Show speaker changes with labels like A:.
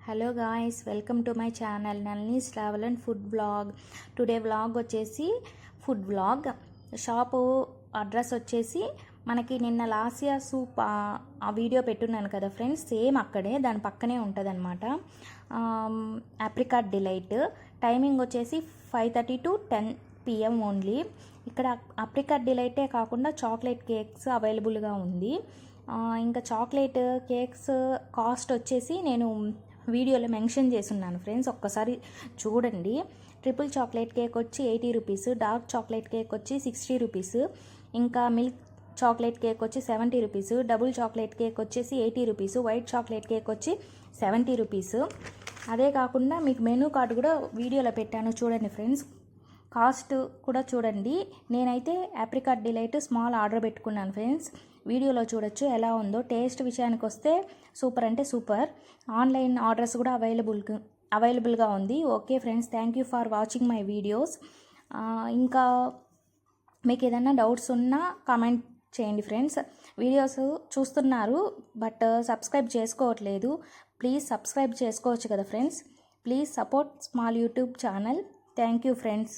A: Hello guys, welcome to my channel Nalni's travel and food vlog. Today vlog వచ్చేసి food vlog. Shop address వచ్చేసి మనకి నిన్న లాసియా soup ఆ video పెట్టున్నాను కదా ఫ్రెండ్స్, సేమ్ అక్కడే దాని పక్కనే ఉంటుంది అనమాట. Apricot delight. టైమింగ్ వచ్చేసి 5:30 to 10 PM ఓన్లీ. ఇక్కడ ఆప్రికాట్ డిలైటే కాకుండా చాక్లెట్ కేక్స్ అవైలబుల్గా ఉంది. ఇంకా చాక్లెట్ కేక్స్ కాస్ట్ వచ్చేసి నేను వీడియోలో మెన్షన్ చేస్తున్నాను ఫ్రెండ్స్, ఒక్కసారి చూడండి. ట్రిపుల్ చాక్లెట్ కేక్ వచ్చి 80 రూపీస్, డార్క్ చాక్లెట్ కేక్ వచ్చి 60 రూపీస్, ఇంకా మిల్క్ చాక్లెట్ కేక్ వచ్చి 70 రూపీస్, డబుల్ చాక్లెట్ కేక్ వచ్చేసి 80 రూపీస్, వైట్ చాక్లెట్ కేక్ వచ్చి 70 రూపీస్. అదే కాకుండా మీకు మెనూ కార్డు కూడా వీడియోలో పెట్టాను, చూడండి ఫ్రెండ్స్. కాస్ట్ కూడా చూడండి. నేనైతే ఆప్రికాట్ డిలైట్ స్మాల్ ఆర్డర్ పెట్టుకున్నాను ఫ్రెండ్స్, వీడియోలో చూడొచ్చు ఎలా ఉందో. టేస్ట్ విషయానికి వస్తే సూపర్ అంటే సూపర్. ఆన్లైన్ ఆర్డర్స్ కూడా అవైలబుల్గా ఉంది. Okay friends, thank you for watching my videos. ఇంకా మీకు ఏదైనా డౌట్స్ ఉన్నా కామెంట్ చేయండి ఫ్రెండ్స్. వీడియోస్ చూస్తున్నారు బట్ సబ్స్క్రైబ్ చేసుకోవట్లేదు. ప్లీజ్ సబ్స్క్రైబ్ చేసుకోవచ్చు కదా friends. Please support small YouTube channel. Thank you friends.